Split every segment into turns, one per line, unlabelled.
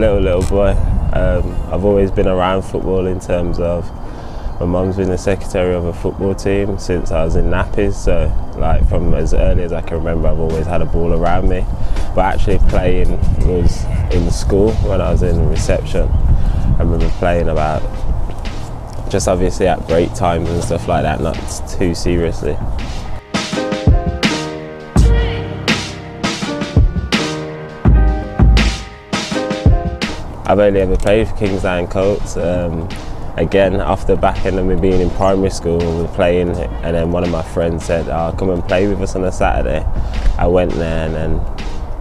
a little boy, I've always been around football in terms of my mum's been the secretary of a football team since I was in nappies, so like from as early as I can remember I've always had a ball around me. But actually playing was in school when I was in reception. I remember playing about just obviously at break times and stuff like that, not too seriously. I've only ever played for Kingsland Colts. Again, off the back end of me being in primary school, we were playing, and then one of my friends said, "Oh, come and play with us on a Saturday." I went there and then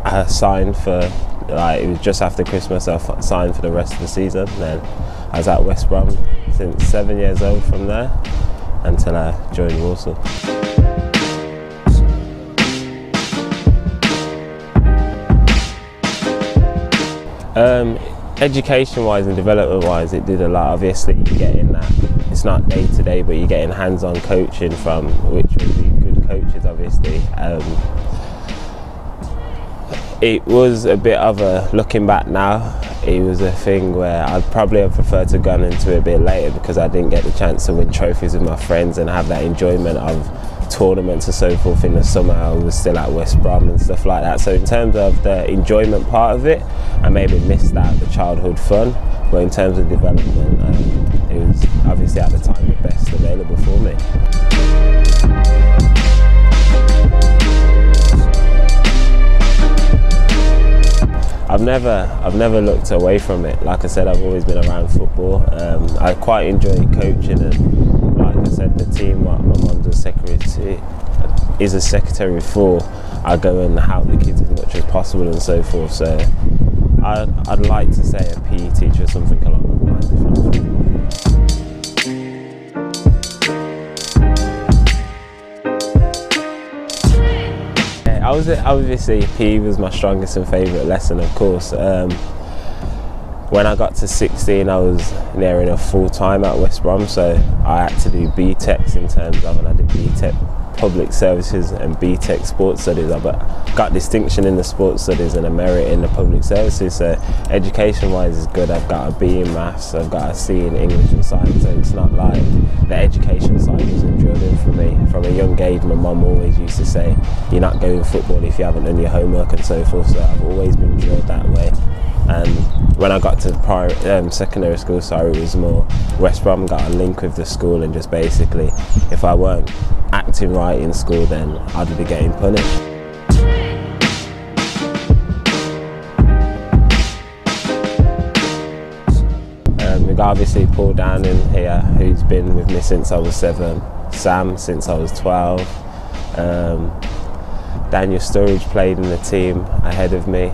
I signed for, like, it was just after Christmas, I signed for the rest of the season. Then I was at West Brom since 7 years old from there until I joined Walsall. Education-wise and development-wise, it did a lot. Obviously, you get in that, it's not day-to-day, but you're getting hands-on coaching from, which would be good coaches, obviously. It was a bit of a, looking back now, it was a thing where I'd probably have preferred to go into it a bit later because I didn't get the chance to win trophies with my friends and have that enjoyment of tournaments and so forth in the summer. I was still at West Brom and stuff like that, so in terms of the enjoyment part of it, I maybe missed out the childhood fun, but in terms of development, it was obviously at the time the best available for me. I've never looked away from it. Like I said, I've always been around football. I quite enjoy coaching, and like I said, the team my mum's is a secretary for, I go and help the kids as much as possible and so forth. So I'd like to say a PE teacher or something along those lines, if not. Obviously PE was my strongest and favourite lesson, of course. When I got to 16, I was near enough full time at West Brom, so I had to do BTECs in terms of, and I did BTEC Public Services and BTEC Sports Studies. I got distinction in the Sports Studies and a merit in the Public Services, so education-wise is good. I've got a B in Maths, I've got a C in English and Science, so it's not like the education side wasn't drilled in for me. From a young age, my mum always used to say, "You're not going football if you haven't done your homework," and so forth, so I've always been drilled that way. And when I got to secondary school, it was more West Brom got a link with the school, and just basically, if I weren't acting right in school, then I'd be getting punished. We got obviously Paul down in here, who's been with me since I was 7, Sam since I was 12, Daniel Sturridge played in the team ahead of me.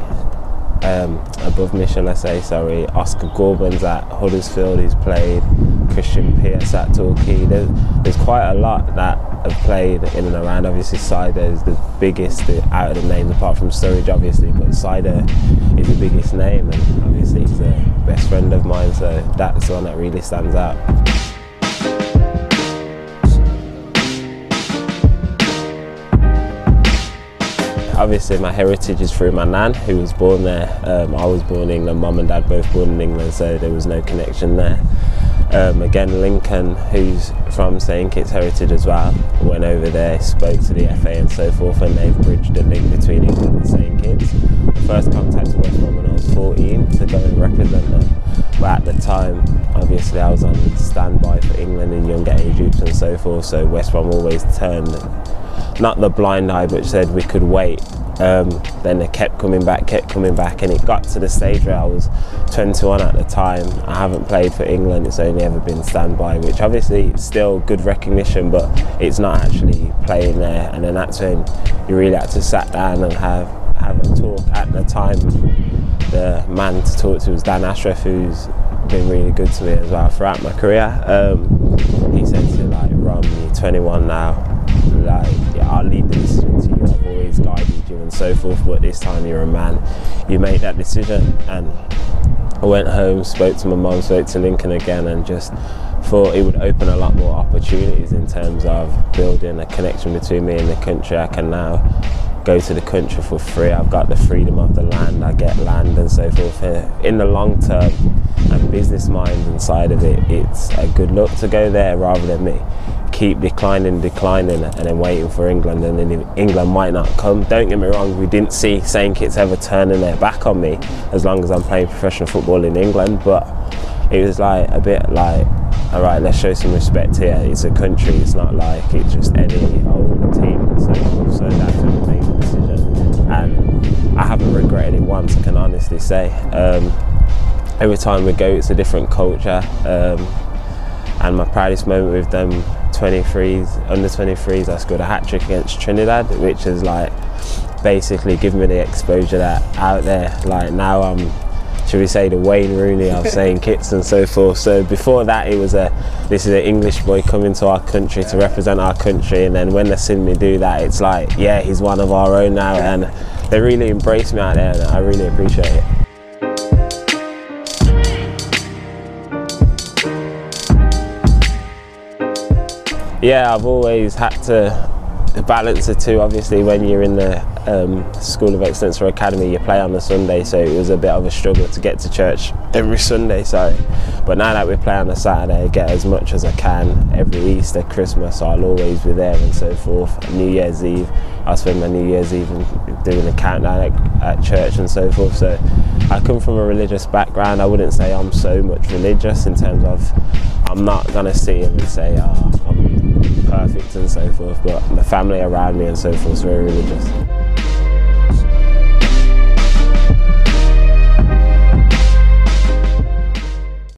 Above me, shall I say, sorry. Oscar Gorbin's at Huddersfield, he's played. Christian Pearce at Torquay. There's quite a lot that have played in and around. Obviously Cider is the biggest out of the names, apart from Sturridge obviously, but Cider is the biggest name, and obviously he's the best friend of mine, so that's the one that really stands out. Obviously my heritage is through my nan, who was born there. I was born in England, mum and dad both born in England, so there was no connection there. Again, Lincoln, who's from St. Kitts heritage as well, went over there, spoke to the FA and so forth, and they've bridged the link between England and St. Kitts. The first contact with West Brom when I was 14 to go and represent them. But at the time, obviously I was on standby for England in younger age groups and so forth, so West Brom always turned, not the blind eye, but said we could wait. Then they kept coming back, and it got to the stage where I was 21 at the time. I haven't played for England, it's only ever been standby, which obviously is still good recognition, but it's not actually playing there. And then that's when you really had to sat down and have a talk. At the time, the man to talk to was Dan Ashraff, who's been really good to me as well throughout my career. He said to like, "Rom, you're 21 now, like, I'll leave the decision to you, I've always guided you and so forth, but this time you're a man, you made that decision." And I went home, spoke to my mum, spoke to Lincoln again, and just thought it would open a lot more opportunities in terms of building a connection between me and the country. I can now go to the country for free. I've got the freedom of the land, I get land and so forth. In the long term and business mind inside of it, it's a good look to go there rather than me keep declining and then waiting for England, and then England might not come. Don't get me wrong, we didn't see St. Kitts ever turning their back on me as long as I'm playing professional football in England, but it was like a bit like, all right, let's show some respect here. It's a country, it's not like it's just any old team and so forth. So that's when we made the decision, and I haven't regretted it once, I can honestly say. Every time we go, it's a different culture, and my proudest moment with them under 23s, I scored a hat-trick against Trinidad, which is like basically giving me the exposure that out there, like now I'm, should we say, the Wayne Rooney of St. Kitts and so forth. So before that, it was this is an English boy coming to our country to represent our country, and then when they see me do that, it's like, yeah, he's one of our own now, and they really embrace me out there, and I really appreciate it. Yeah, I've always had to balance the two. Obviously, when you're in the School of Excellence or Academy, you play on the Sunday, so it was a bit of a struggle to get to church every Sunday, but now that we play on a Saturday, I get as much as I can every Easter, Christmas, so I'll always be there and so forth. New Year's Eve, I'll spend my New Year's Eve doing a countdown at church and so forth. So I come from a religious background. I wouldn't say I'm so much religious in terms of, I'm not going to sit here and say, oh, I'm perfect and so forth, but my family around me and so forth is very religious.